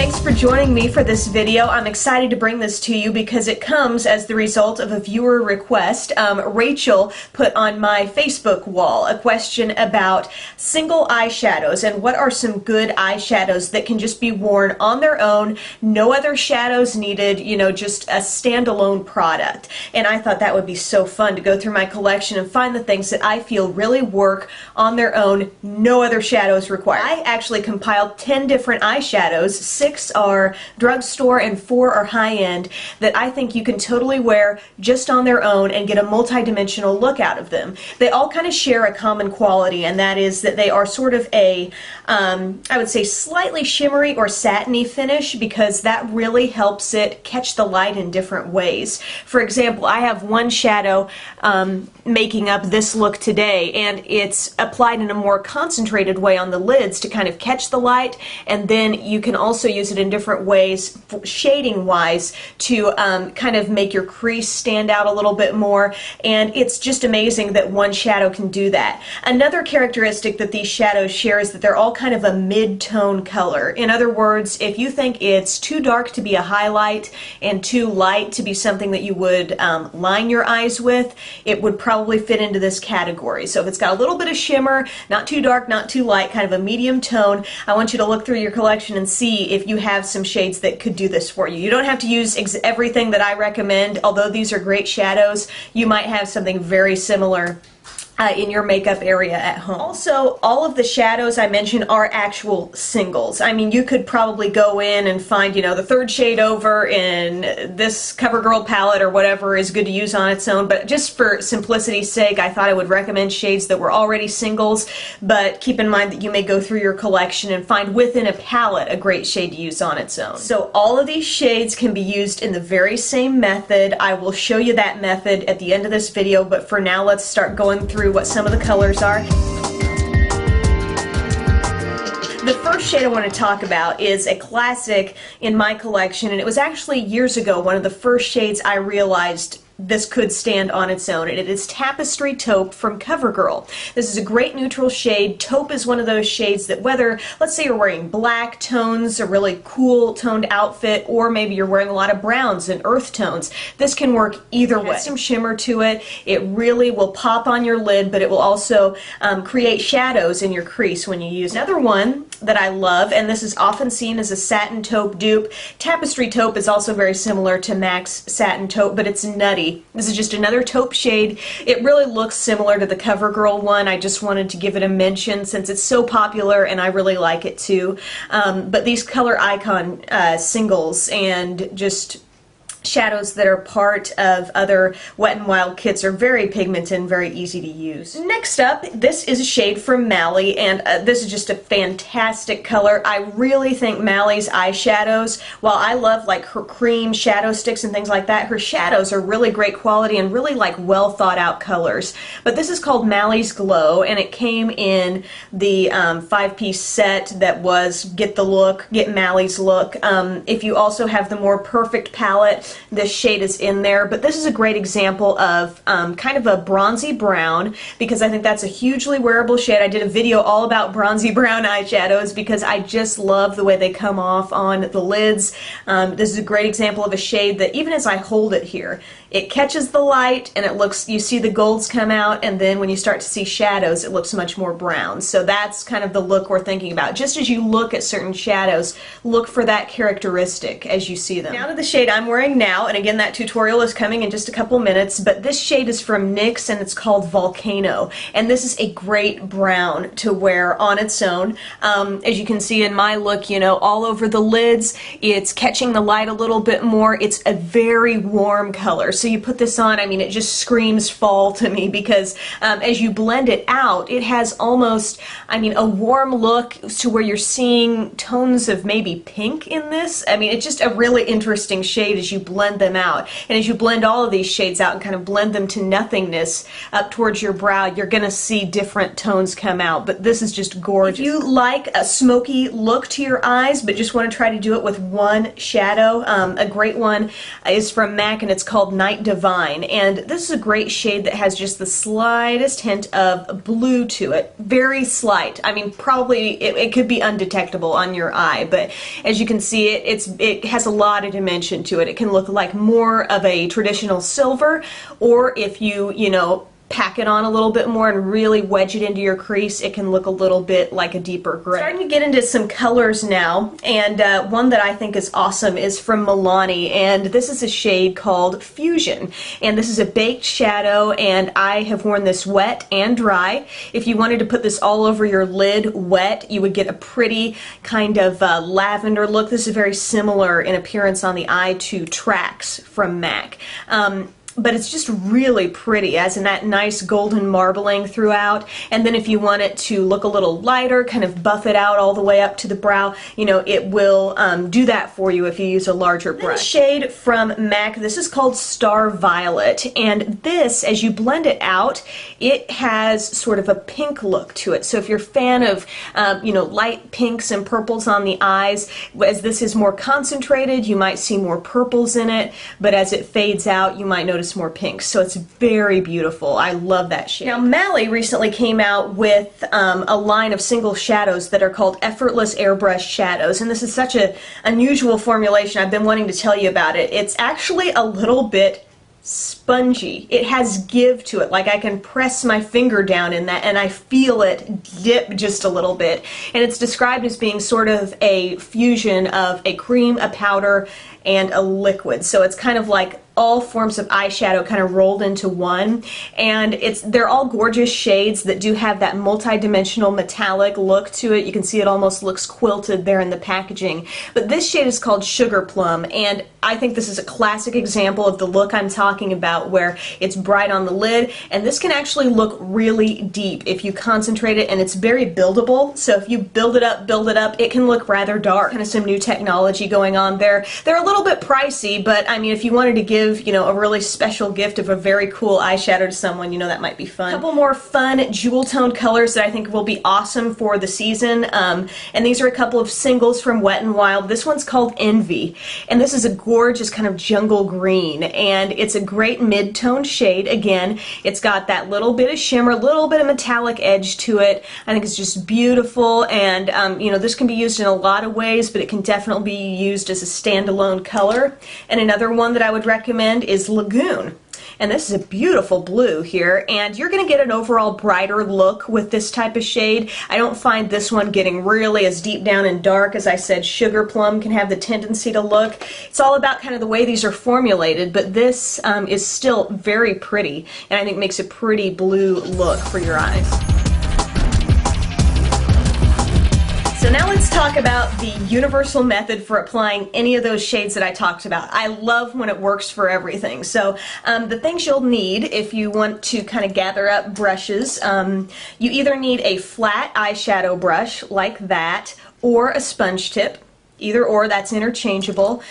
thanks for joining me for this video. I'm excited to bring this to you because it comes as the result of a viewer request. Rachel put on my Facebook wall a question about single eyeshadows and what are some good eyeshadows that can just be worn on their own, no other shadows needed, you know, just a standalone product. And I thought that would be so fun to go through my collection and find the things that I feel really work on their own, no other shadows required. I actually compiled 10 different eyeshadows. 6 are drugstore and 4 are high-end that I think you can totally wear just on their own and get a multi-dimensional look out of them. They all kind of share a common quality, and that is that they are sort of a, I would say, slightly shimmery or satiny finish, because that really helps it catch the light in different ways. For example, I have one shadow making up this look today, and it's applied in a more concentrated way on the lids to kind of catch the light, and then you can also use it in different ways, shading wise, to kind of make your crease stand out a little bit more, and it's just amazing that one shadow can do that. Another characteristic that these shadows share is that they're all kind of a mid-tone color. In other words, if you think it's too dark to be a highlight and too light to be something that you would line your eyes with, it would probably fit into this category. So if it's got a little bit of shimmer, not too dark, not too light, kind of a medium tone, I want you to look through your collection and see if you have some shades that could do this for you. You don't have to use everything that I recommend. Although these are great shadows, you might have something very similar in your makeup area at home. Also, all of the shadows I mentioned are actual singles. I mean, you could probably go in and find, you know, the third shade over in this CoverGirl palette or whatever is good to use on its own, but just for simplicity's sake, I thought I would recommend shades that were already singles, but keep in mind that you may go through your collection and find within a palette a great shade to use on its own. So all of these shades can be used in the very same method. I will show you that method at the end of this video, but for now, let's start going through what some of the colors are. The first shade I want to talk about is a classic in my collection, and it was actually years ago one of the first shades I realized this could stand on its own, and it is Tapestry Taupe from CoverGirl. This is a great neutral shade. Taupe is one of those shades that whether, let's say you're wearing black tones, a really cool toned outfit, or maybe you're wearing a lot of browns and earth tones, this can work either way. It has some shimmer to it. It really will pop on your lid, but it will also create shadows in your crease when you use it. Another one that I love, and this is often seen as a satin taupe dupe. Tapestry Taupe is also very similar to MAC's Satin Taupe, but it's nutty. This is just another taupe shade. It really looks similar to the CoverGirl one. I just wanted to give it a mention since it's so popular and I really like it too. But these color icon singles and just shadows that are part of other Wet n Wild kits are very pigmented and very easy to use. Next up, this is a shade from Mally, and this is just a fantastic color. I really think Mally's eyeshadows, while I love like her cream shadow sticks and things like that, her shadows are really great quality and really like well thought out colors. But this is called Mally's Glow, and it came in the 5-piece set that was Get the Look, Get Mally's Look. If you also have the more perfect palette, this shade is in there, but this is a great example of kind of a bronzy brown, because I think that's a hugely wearable shade. I did a video all about bronzy brown eyeshadows because I just love the way they come off on the lids. This is a great example of a shade that even as I hold it here, it catches the light and it looks, you see the golds come out, and then when you start to see shadows, it looks much more brown. So that's kind of the look we're thinking about. Just as you look at certain shadows, look for that characteristic as you see them. Now to the shade I'm wearing now, and again that tutorial is coming in just a couple minutes, but this shade is from NYX and it's called Volcano, and this is a great brown to wear on its own. As you can see in my look, you know, all over the lids, it's catching the light a little bit more. It's a very warm color. So you put this on, I mean, it just screams fall to me because as you blend it out, it has almost, I mean, a warm look to where you're seeing tones of maybe pink in this. I mean, it's just a really interesting shade as you blend blend them out. And as you blend all of these shades out and kind of blend them to nothingness up towards your brow, you're going to see different tones come out. But this is just gorgeous. If you like a smoky look to your eyes but just want to try to do it with one shadow, a great one is from MAC, and it's called Night Divine. And this is a great shade that has just the slightest hint of blue to it. Very slight. I mean, probably it could be undetectable on your eye, but as you can see, it has a lot of dimension to it. It can look like more of a traditional silver, or if you know, pack it on a little bit more and really wedge it into your crease, it can look a little bit like a deeper gray. Starting to get into some colors now, and one that I think is awesome is from Milani, and this is a shade called Fusion, and this is a baked shadow, and I have worn this wet and dry. If you wanted to put this all over your lid wet, you would get a pretty kind of lavender look. This is very similar in appearance on the eye to Tracks from MAC. But it's just really pretty, as in that nice golden marbling throughout. And then if you want it to look a little lighter, kind of buff it out all the way up to the brow, you know, it will do that for you if you use a larger brush. This shade from MAC, this is called Star Violet, and this, as you blend it out, it has sort of a pink look to it. So if you're a fan of, you know, light pinks and purples on the eyes, as this is more concentrated, you might see more purples in it, but as it fades out, you might notice more pinks. So it's very beautiful. I love that shade. Now, Mally recently came out with a line of single shadows that are called Effortless Airbrush Shadows, and this is such an unusual formulation. I've been wanting to tell you about it. It's actually a little bit spongy. It has give to it, like I can press my finger down in that and I feel it dip just a little bit. And it's described as being sort of a fusion of a cream, a powder, and a liquid. So it's kind of like all forms of eyeshadow kind of rolled into one, and they're all gorgeous shades that do have that multi-dimensional metallic look to it. You can see it almost looks quilted there in the packaging. But this shade is called Sugar Plum, and I think this is a classic example of the look I'm talking about, where it's bright on the lid, and this can actually look really deep if you concentrate it, and it's very buildable. So if you build it up, it can look rather dark. Kind of some new technology going on there. They're a little bit pricey, but I mean, if you wanted to give, you know, a really special gift of a very cool eyeshadow to someone, you know, that might be fun. A couple more fun jewel tone colors that I think will be awesome for the season, and these are a couple of singles from Wet n Wild. This one's called Envy, and this is a gorgeous kind of jungle green, and it's a great mid-tone shade. Again, it's got that little bit of shimmer, a little bit of metallic edge to it. I think it's just beautiful, and you know, this can be used in a lot of ways, but it can definitely be used as a standalone color. And another one that I would recommend is Lagoon. And this is a beautiful blue here, and you're going to get an overall brighter look with this type of shade. I don't find this one getting really as deep down and dark. As I said, Sugar Plum can have the tendency to look. It's all about kind of the way these are formulated, but this is still very pretty, and I think makes a pretty blue look for your eyes. So now let's talk about the universal method for applying any of those shades that I talked about. I love when it works for everything. So the things you'll need if you want to kind of gather up brushes, you either need a flat eyeshadow brush like that, or a sponge tip. Either or, that's interchangeable.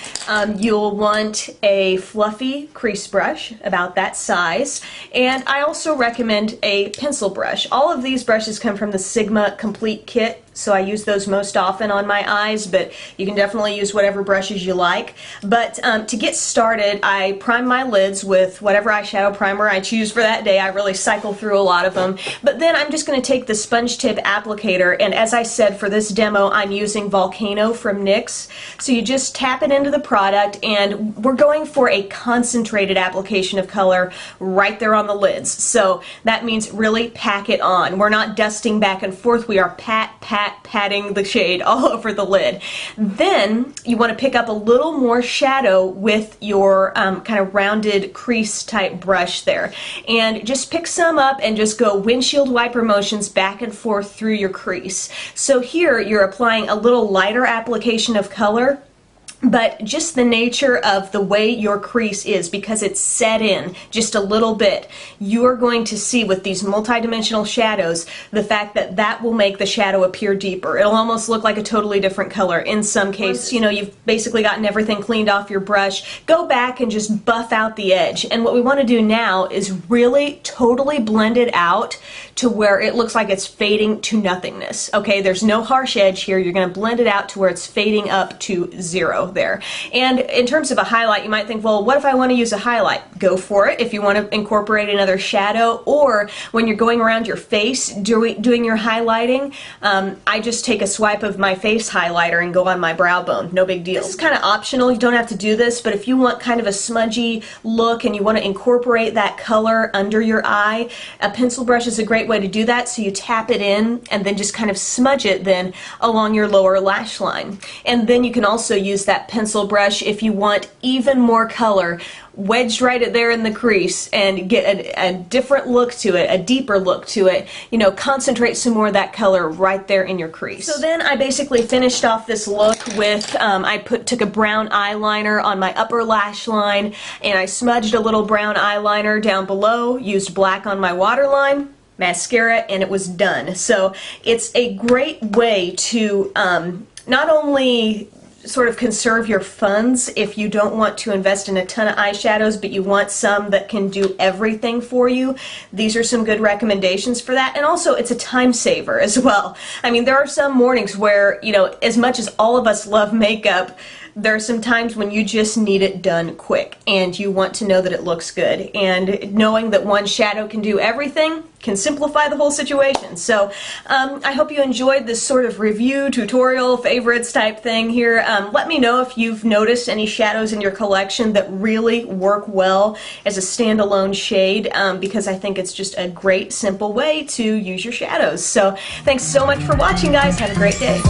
You'll want a fluffy crease brush about that size, and I also recommend a pencil brush. All of these brushes come from the Sigma Complete Kit, so I use those most often on my eyes, but you can definitely use whatever brushes you like. But to get started, I prime my lids with whatever eyeshadow primer I choose for that day. I really cycle through a lot of them. But then I'm just going to take the sponge tip applicator, and as I said, for this demo, I'm using Volcano from NYX. So you just tap it into the product, and we're going for a concentrated application of color right there on the lids. So that means really pack it on. We're not dusting back and forth. We are patting the shade all over the lid. Then you want to pick up a little more shadow with your kind of rounded crease type brush there, and just pick some up and just go windshield wiper motions back and forth through your crease. So here you're applying a little lighter application of color, but just the nature of the way your crease is, because it's set in just a little bit, you're going to see with these multi-dimensional shadows the fact that that will make the shadow appear deeper. It'll almost look like a totally different color in some cases. You know, you've basically gotten everything cleaned off your brush. Go back and just buff out the edge. And what we want to do now is really totally blend it out to where it looks like it's fading to nothingness. Okay, there's no harsh edge here. You're going to blend it out to where it's fading up to 0 there. And in terms of a highlight, you might think, well, what if I want to use a highlight? Go for it if you want to incorporate another shadow, or when you're going around your face doing your highlighting, I just take a swipe of my face highlighter and go on my brow bone. No big deal. This is kind of optional. You don't have to do this, but if you want kind of a smudgy look and you want to incorporate that color under your eye, a pencil brush is a great way to do that. So you tap it in and then just kind of smudge it then along your lower lash line. And then you can also use that pencil brush if you want even more color wedged right there in the crease and get a different look to it, a deeper look to it. You know, concentrate some more of that color right there in your crease. So then I basically finished off this look with, I took a brown eyeliner on my upper lash line and I smudged a little brown eyeliner down below, used black on my waterline, mascara, and it was done. So it's a great way to not only sort of conserve your funds if you don't want to invest in a ton of eyeshadows, but you want some that can do everything for you. These are some good recommendations for that. And also, it's a time saver as well. I mean, there are some mornings where, you know, as much as all of us love makeup, there are some times when you just need it done quick and you want to know that it looks good. And knowing that one shadow can do everything can simplify the whole situation. So I hope you enjoyed this sort of review, tutorial, favorites type thing here. Let me know if you've noticed any shadows in your collection that really work well as a standalone shade, because I think it's just a great, simple way to use your shadows. So thanks so much for watching, guys. Have a great day.